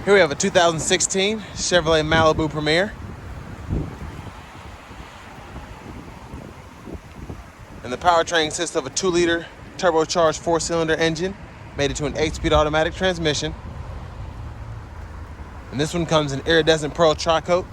Here we have a 2016 Chevrolet Malibu Premier. And the powertrain consists of a 2-liter turbocharged 4-cylinder engine mated to an 8-speed automatic transmission. And this one comes in iridescent pearl tricoat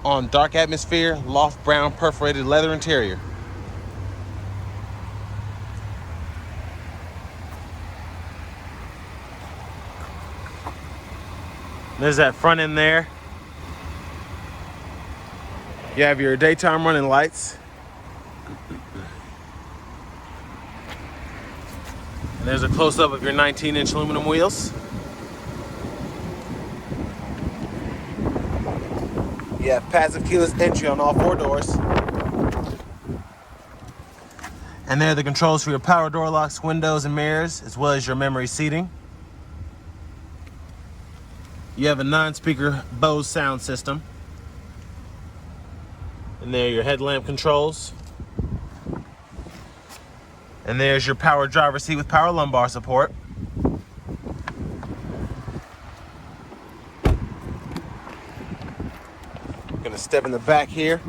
on dark atmosphere, loft brown perforated leather interior. There's that front end there. You have your daytime running lights. And there's a close-up of your 19-inch aluminum wheels. You have passive keyless entry on all 4 doors. And there are the controls for your power door locks, windows, and mirrors, as well as your memory seating. You have a 9-speaker Bose sound system. And there are your headlamp controls. And there's your power driver seat with power lumbar support. I'm gonna step in the back here.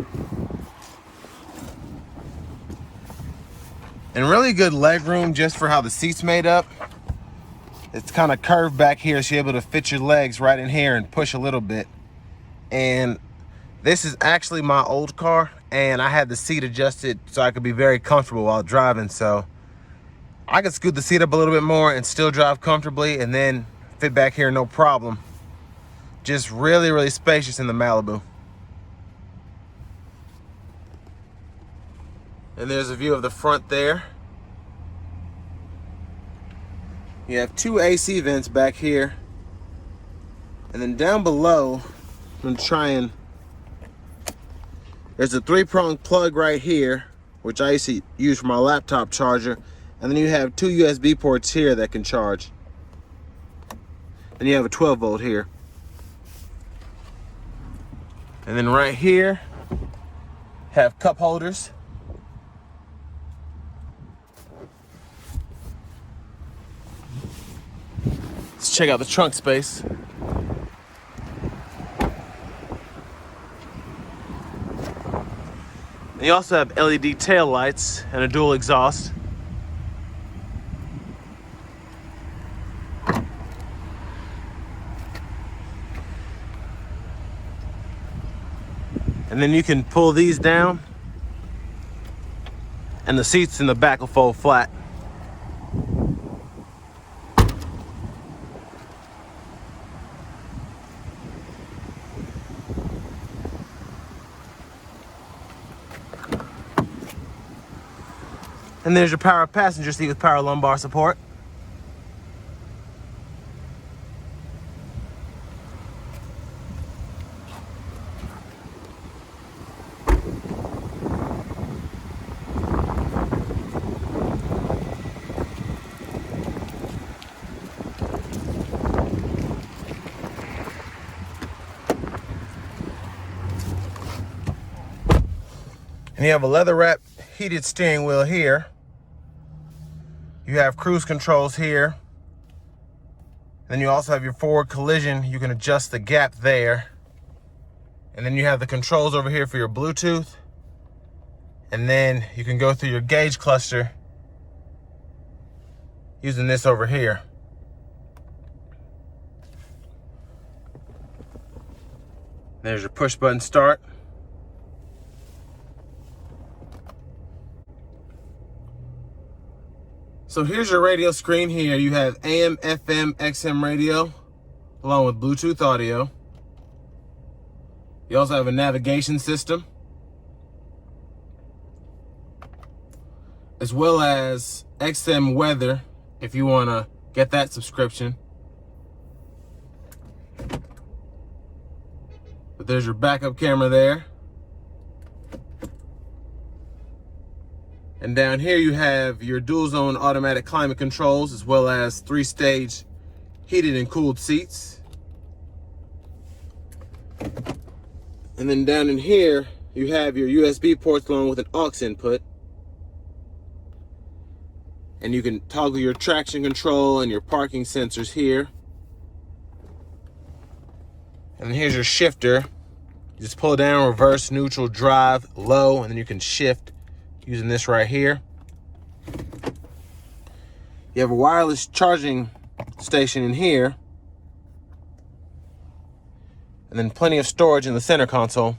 And really good leg room just for how the seat's made up. It's kind of curved back here, so you're able to fit your legs right in here and push a little bit. And this is actually my old car, and I had the seat adjusted so I could be very comfortable while driving. So I could scoot the seat up a little bit more and still drive comfortably and then fit back here no problem. Just really, really spacious in the Malibu. And there's a view of the front there. You have 2 AC vents back here. And then down below, I'm gonna try and, there's a 3-prong plug right here, which I used to use for my laptop charger. And then you have 2 USB ports here that can charge. Then you have a 12-volt here. And then right here, have cup holders. Let's check out the trunk space. And you also have LED tail lights and a dual exhaust. And then you can pull these down and the seats in the back will fold flat. And there's your power passenger seat with power lumbar support. And you have a leather wrapped heated steering wheel here. You have cruise controls here. Then you also have your forward collision. You can adjust the gap there. And then you have the controls over here for your Bluetooth. And then you can go through your gauge cluster using this over here. There's your push button start. So here's your radio screen here. You have AM, FM, XM radio, along with Bluetooth audio. You also have a navigation system, as well as XM weather, if you want to get that subscription. But there's your backup camera there. And down here you have your dual zone automatic climate controls, as well as 3-stage heated and cooled seats. And then down in here you have your USB ports along with an aux input. And you can toggle your traction control and your parking sensors here. And then here's your shifter. You just pull it down, reverse, neutral, drive, low, and then you can shift using this right here. You have a wireless charging station in here, and then plenty of storage in the center console.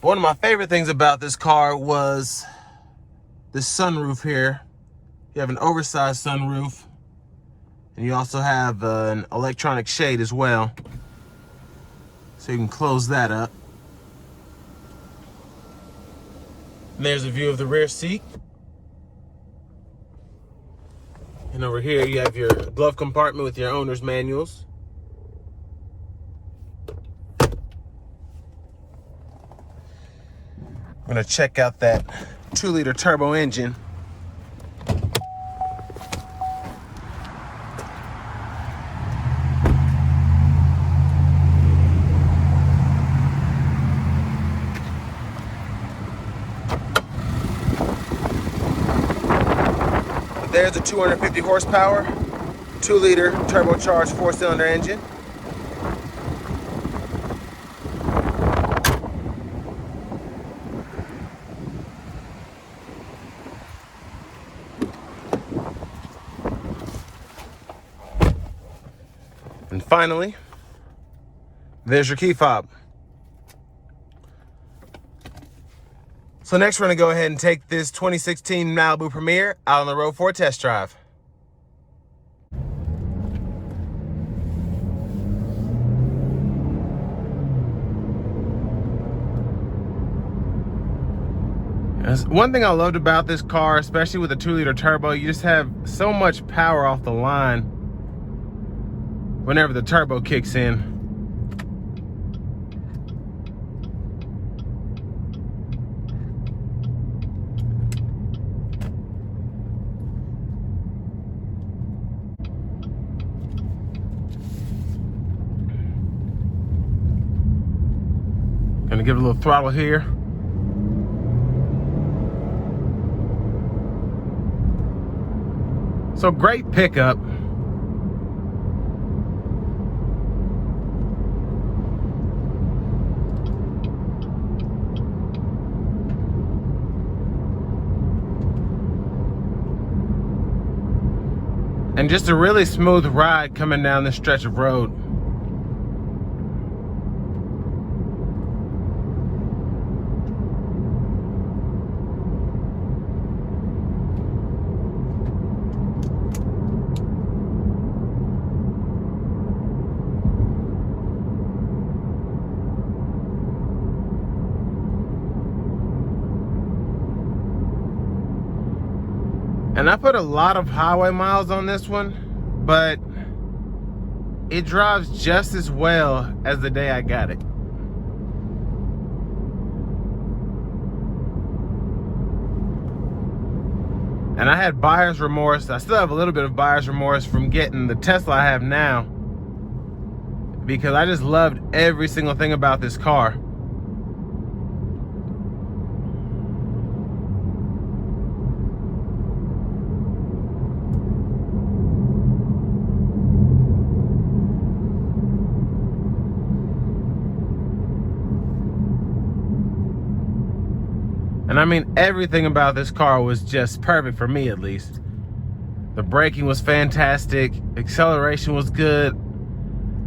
One of my favorite things about this car was this sunroof here. You have an oversized sunroof, and you also have an electronic shade as well. So you can close that up. And there's a view of the rear seat. And over here you have your glove compartment with your owner's manuals. I'm gonna check out that 2-liter turbo engine. There's a 250 horsepower, 2-liter turbocharged 4-cylinder engine. And finally, there's your key fob. So next we're gonna go ahead and take this 2016 Malibu Premier out on the road for a test drive. One thing I loved about this car, especially with a 2-liter turbo, you just have so much power off the line whenever the turbo kicks in. Gonna give it a little throttle here. So great pickup. And just a really smooth ride coming down this stretch of road. And I put a lot of highway miles on this one, but it drives just as well as the day I got it. And I had buyer's remorse. I still have a little bit of buyer's remorse from getting the Tesla I have now, because I just loved every single thing about this car. And I mean, everything about this car was just perfect for me, at least. The braking was fantastic, acceleration was good,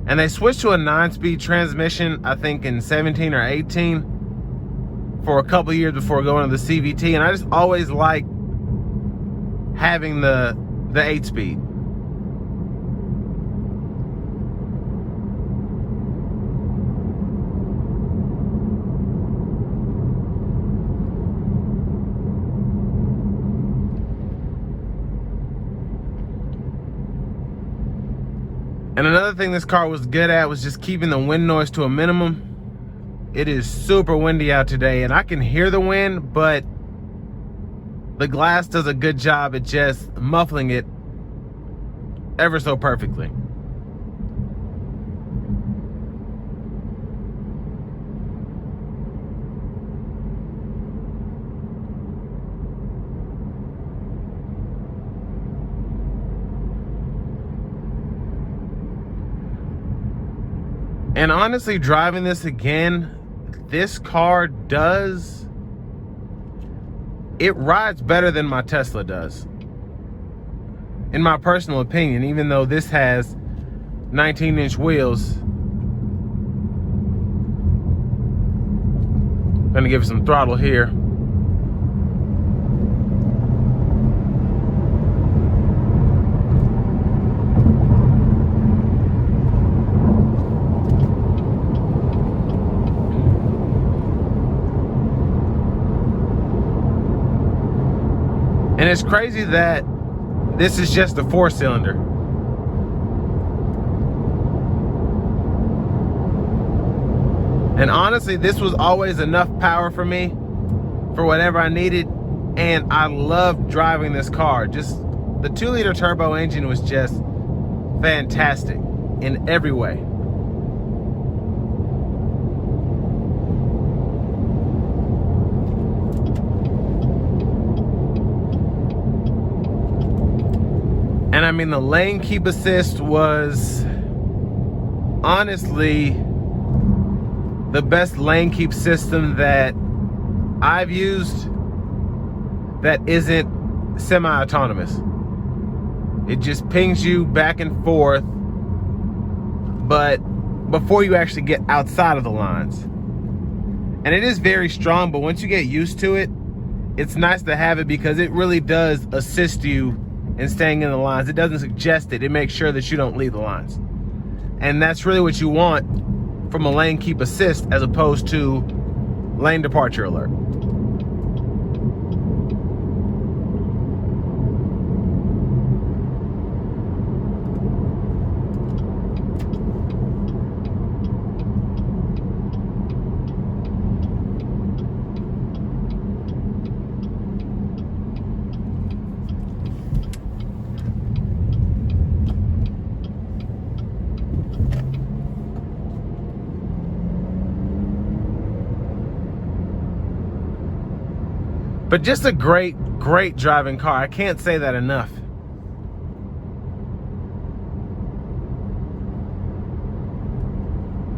and they switched to a 9-speed transmission, I think in 17 or 18, for a couple years before going to the CVT, and I just always liked having the 8-speed. And another thing this car was good at was just keeping the wind noise to a minimum. It is super windy out today, and I can hear the wind, but the glass does a good job at just muffling it ever so perfectly. And honestly, driving this again, this car it rides better than my Tesla does, in my personal opinion, even though this has 19-inch wheels. I'm gonna give it some throttle here. And it's crazy that this is just a 4-cylinder. And honestly, this was always enough power for me for whatever I needed. And I loved driving this car. Just the 2-liter turbo engine was just fantastic in every way. And I mean, the lane keep assist was honestly the best lane keep system that I've used that isn't semi-autonomous. It just pings you back and forth, but before you actually get outside of the lines. And it is very strong, but once you get used to it, it's nice to have it because it really does assist you in staying in the lines. It doesn't suggest it, it makes sure that you don't leave the lines. And that's really what you want from a lane keep assist as opposed to lane departure alert. But just a great driving car. I can't say that enough.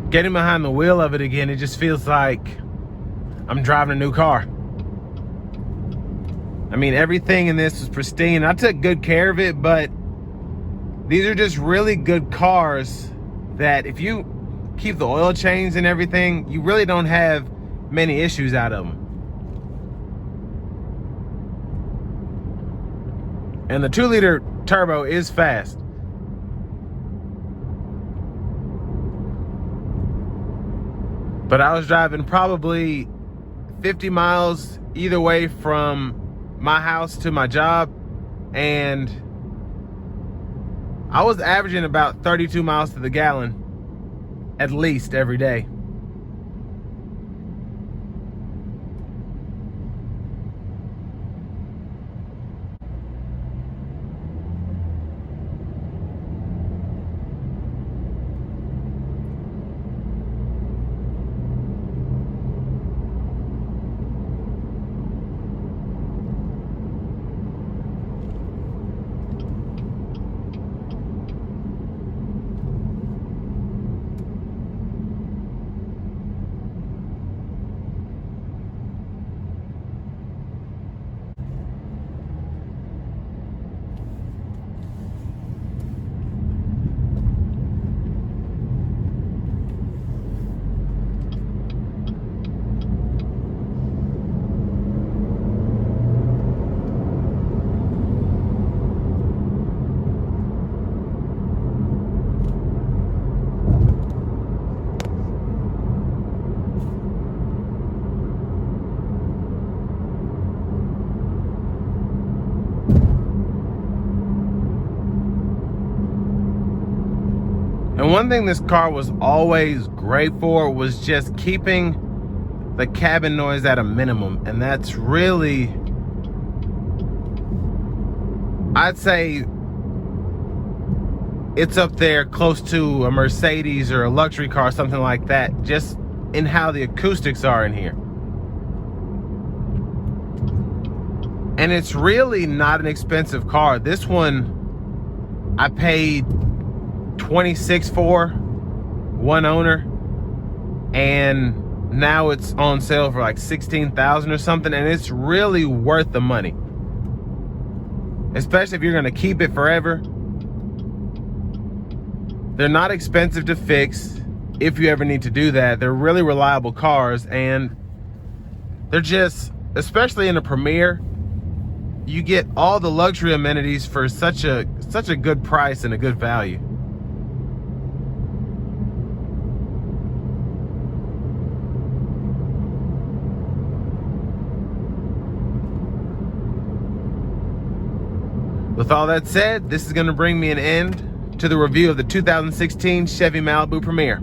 Getting behind the wheel of it again, it just feels like I'm driving a new car. I mean, everything in this is pristine. I took good care of it, but these are just really good cars that if you keep the oil change and everything, you really don't have many issues out of them. And the 2-liter turbo is fast. But I was driving probably 50 miles either way from my house to my job, and I was averaging about 32 miles to the gallon at least every day. And one thing this car was always great for was just keeping the cabin noise at a minimum. And that's really, I'd say it's up there close to a Mercedes or a luxury car, something like that, just in how the acoustics are in here. And it's really not an expensive car. This one I paid $26 for, one owner, and now it's on sale for like $16,000 or something, and it's really worth the money, especially if you're going to keep it forever. They're not expensive to fix if you ever need to do that. They're really reliable cars, and they're just, especially in a Premier, you get all the luxury amenities for such a good price and a good value. With all that said, this is going to bring me an end to the review of the 2016 Chevy Malibu Premier.